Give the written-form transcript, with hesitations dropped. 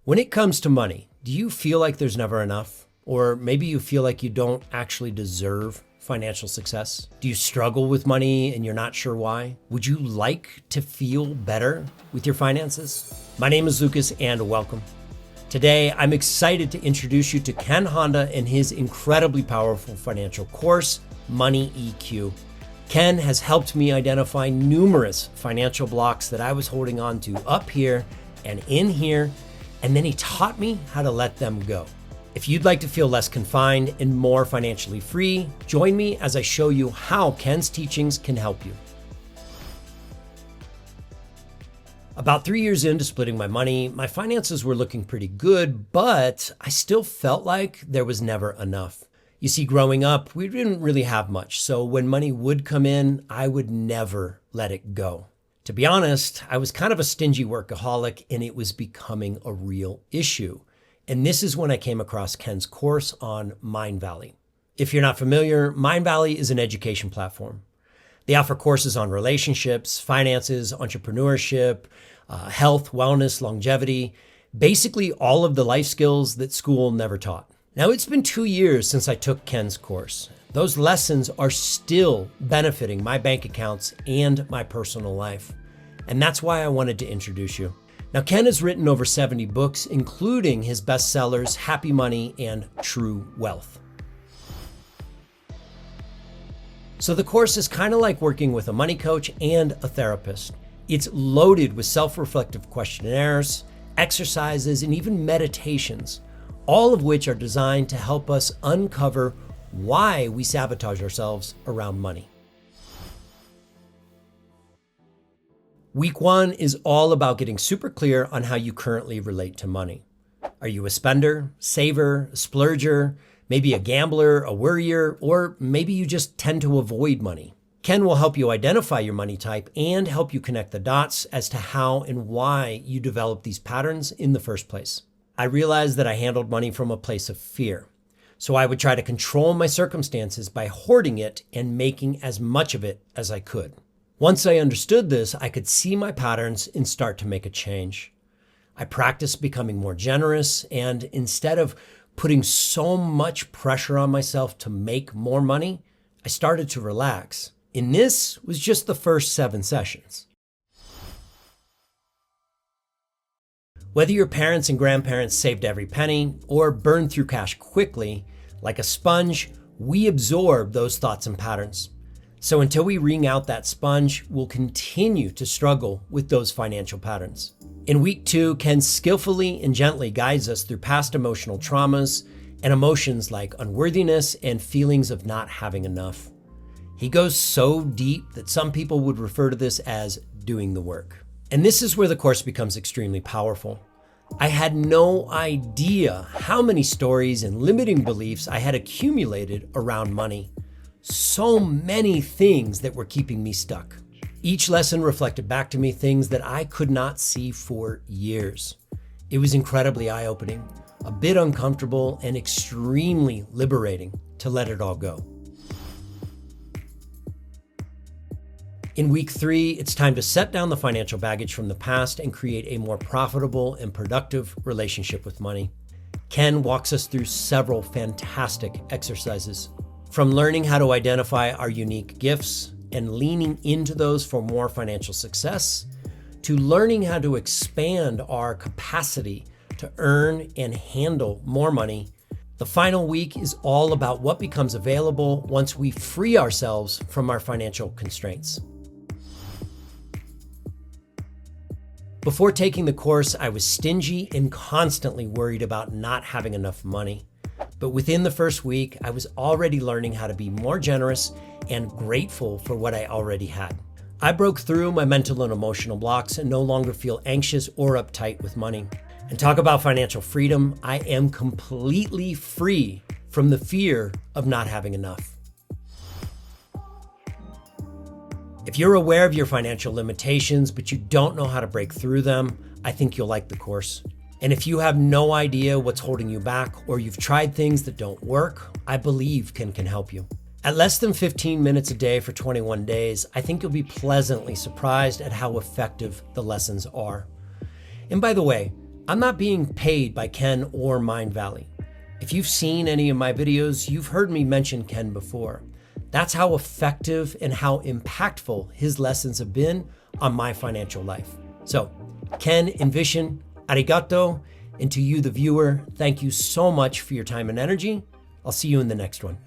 When it comes to money, do you feel like there's never enough? Or maybe you feel like you don't actually deserve financial success? Do you struggle with money and you're not sure why? Would you like to feel better with your finances? My name is Lucas and welcome. Today, I'm excited to introduce you to Ken Honda and his incredibly powerful financial course, Money EQ. Ken has helped me identify numerous financial blocks that I was holding on to up here and in here, and then he taught me how to let them go. If you'd like to feel less confined and more financially free, join me as I show you how Ken's teachings can help you. About 3 years into splitting my money, my finances were looking pretty good, but I still felt like there was never enough. You see, growing up, we didn't really have much, so when money would come in, I would never let it go. To be honest, I was kind of a stingy workaholic and it was becoming a real issue. And this is when I came across Ken's course on Mindvalley. If you're not familiar, Mindvalley is an education platform. They offer courses on relationships, finances, entrepreneurship, health, wellness, longevity, basically all of the life skills that school never taught. Now, it's been 2 years since I took Ken's course. Those lessons are still benefiting my bank accounts and my personal life. And that's why I wanted to introduce you. Now, Ken has written over 70 books, including his bestsellers, Happy Money and True Wealth. So the course is kind of like working with a money coach and a therapist. It's loaded with self-reflective questionnaires, exercises, and even meditations, all of which are designed to help us uncover why we sabotage ourselves around money. Week 1 is all about getting super clear on how you currently relate to money. Are you a spender, saver, a splurger, maybe a gambler, a worrier, or maybe you just tend to avoid money? Ken will help you identify your money type and help you connect the dots as to how and why you develop these patterns in the first place. I realized that I handled money from a place of fear. So I would try to control my circumstances by hoarding it and making as much of it as I could. Once I understood this, I could see my patterns and start to make a change. I practiced becoming more generous, and instead of putting so much pressure on myself to make more money, I started to relax. And this was just the first 7 sessions. Whether your parents and grandparents saved every penny or burned through cash quickly, like a sponge, we absorb those thoughts and patterns. So until we wring out that sponge, we'll continue to struggle with those financial patterns. In week 2, Ken skillfully and gently guides us through past emotional traumas and emotions like unworthiness and feelings of not having enough. He goes so deep that some people would refer to this as doing the work. And this is where the course becomes extremely powerful. I had no idea how many stories and limiting beliefs I had accumulated around money. So many things that were keeping me stuck. Each lesson reflected back to me things that I could not see for years. It was incredibly eye-opening, a bit uncomfortable, and extremely liberating to let it all go. In week 3, it's time to set down the financial baggage from the past and create a more profitable and productive relationship with money. Ken walks us through several fantastic exercises, from learning how to identify our unique gifts and leaning into those for more financial success, to learning how to expand our capacity to earn and handle more money. The final week is all about what becomes available once we free ourselves from our financial constraints. Before taking the course, I was stingy and constantly worried about not having enough money. But within the first week, I was already learning how to be more generous and grateful for what I already had. I broke through my mental and emotional blocks and no longer feel anxious or uptight with money. And talk about financial freedom, I am completely free from the fear of not having enough. If you're aware of your financial limitations, but you don't know how to break through them, I think you'll like the course. And if you have no idea what's holding you back or you've tried things that don't work, I believe Ken can help you. At less than 15 minutes a day for 21 days, I think you'll be pleasantly surprised at how effective the lessons are. And by the way, I'm not being paid by Ken or Mindvalley. If you've seen any of my videos, you've heard me mention Ken before. That's how effective and how impactful his lessons have been on my financial life. So, Ken and Vishen, arigato. And to you, the viewer, thank you so much for your time and energy. I'll see you in the next one.